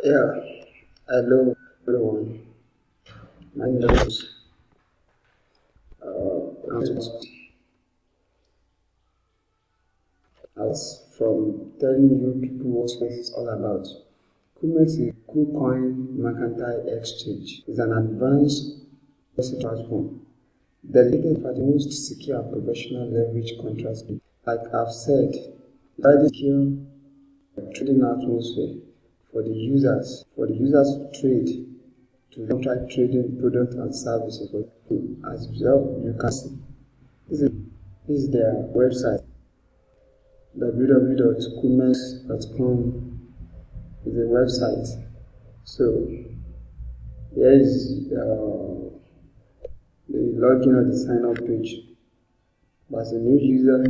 Yeah, hello everyone. My name is as from telling you people what Kumex is all about. Kumex is KuCoin Mercantile Exchange. It's an advanced platform dedicated for the most secure and professional leverage contracts. Like I've said, very secure trading atmosphere for the users to trade to contract trading products and services. As well, you can see this is their website www.kumex.com is a website. So here is the login or the sign up page. But as a new user,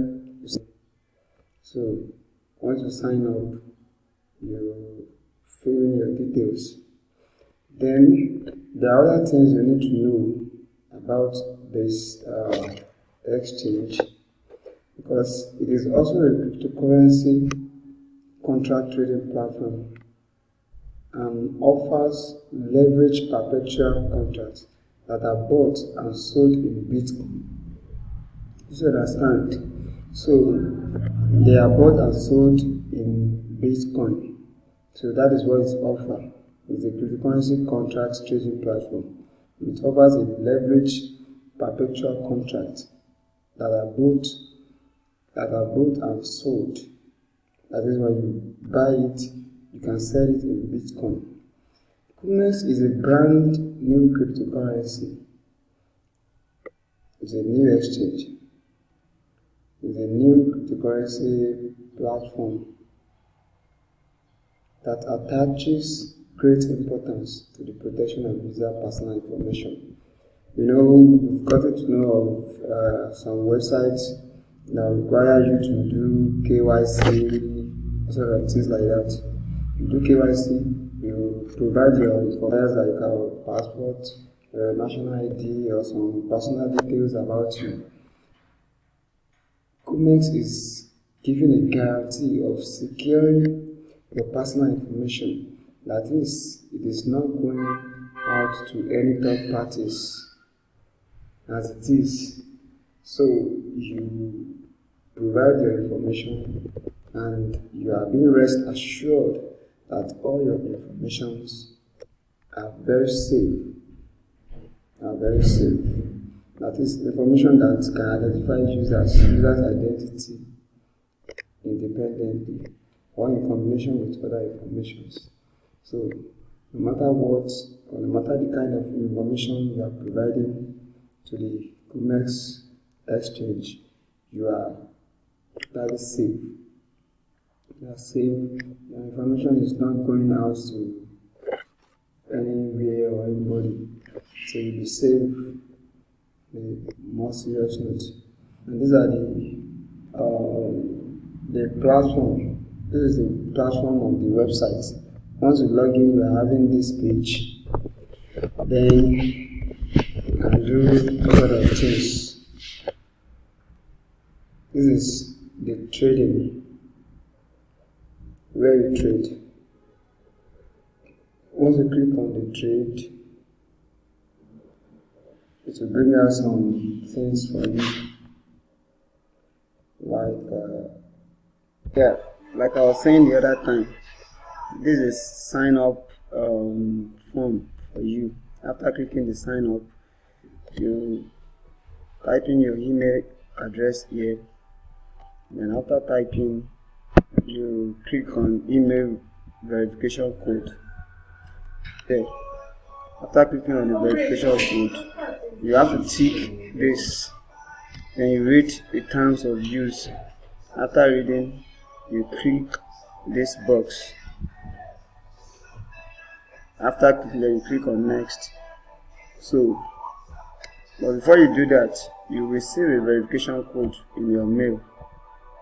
so once you sign up, you fill in your details. Then there are other things you need to know about this exchange, because it is also a cryptocurrency contract trading platform and offers leveraged perpetual contracts that are bought and sold in Bitcoin. You understand? So they are bought and sold in Bitcoin. So that is what it's offered. It's a cryptocurrency contract trading platform. It offers a leveraged perpetual contract that are bought and sold. That is when you buy it, you can sell it in Bitcoin. Kumex is a brand new cryptocurrency. It's a new exchange. It's a new cryptocurrency platform that attaches great importance to the protection of user personal information. We've gotten to know of some websites that require you to do KYC, sort of things like that. You do KYC, you provide your information like our passport, national ID, or some personal details about you. Kumex is giving a guarantee of securing your personal information. That is, it is not going out to any third parties as it is. So you provide your information and you are being rest assured that all your informations are very safe. That is information that can identify users' identity independently or in combination with other informations. So no matter what, or no matter the kind of information you are providing to the Kumex exchange, you are totally safe. You are safe. Your information is not going out to anywhere or anybody. So you'll be safe. The more serious note. And these are the platform. This is the platform of the website. Once you log in, you are having this page. Then you can do a lot of things. This is the trading, where you trade. Once you click on the trade, it will bring out some things for you. Like I was saying the other time, this is sign up form for you. After clicking the sign up, you type in your email address here. Then after typing, you click on email verification code. Okay. After clicking on the verification code, you have to tick this. Then you read the terms of use. After reading, you click this box. After clicking, you click on next. But before you do that, you receive a verification code in your mail.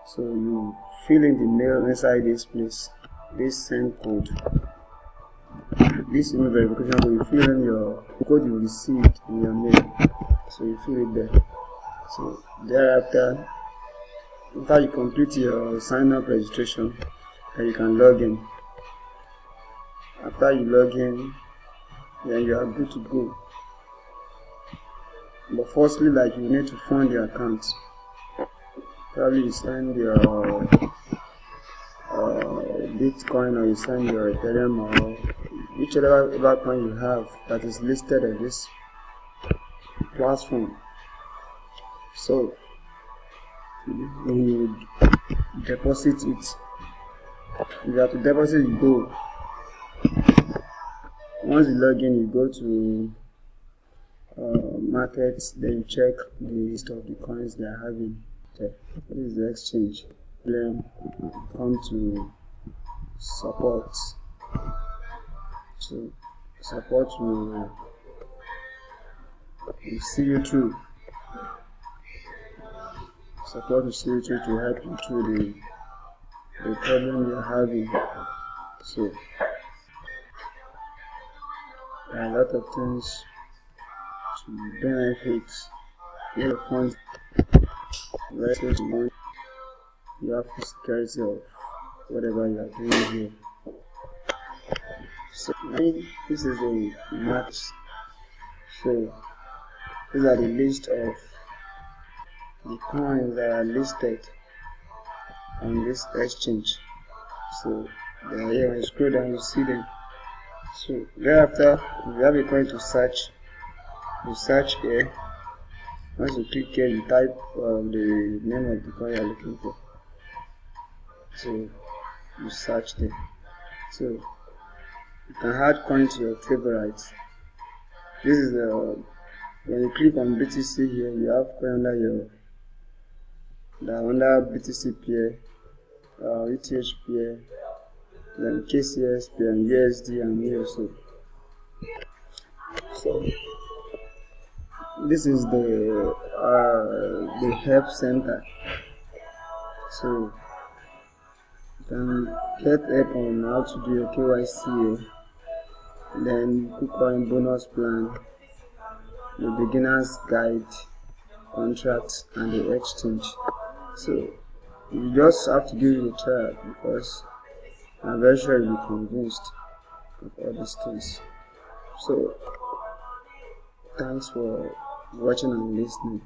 So you fill in the mail inside this place, this send code. This email verification code, you fill in your code you received in your mail. So you fill it there. So thereafter, after you complete your sign up registration, then you can log in. After you log in, then you are good to go. But firstly, like, you need to fund your account. Probably you send your Bitcoin, or you send your Ethereum, or whichever coin you have that is listed on this platform. So you deposit it. You have to deposit it. Go. Once you log in, you go to markets, then you check the list of the coins they are having. Okay. What is the exchange? Then come to support. So support will see you through. Support will see you through to help you through the problem you're having. So there are a lot of things to benefit your funds. You have the security of whatever you are doing here. So this is a match. So these are the list of the coins that are listed on this exchange. So they are here. When you scroll down, you see them. So thereafter, if you have a coin to search, you search here. Once you click here, you type the name of the coin you are looking for. So you search there. So you can add coin to your favorites. This is when you click on BTC here, you have coin under BTC pair, ETH pair, then KCS pair, and USD and USO. So this is the help center. So you can get help on how to do your KYC, then KuCoin bonus plan, the beginner's guide, contract, and the exchange. So you just have to give it a try, because I'm very sure you'll be convinced of all these things. So thanks for watching and listening.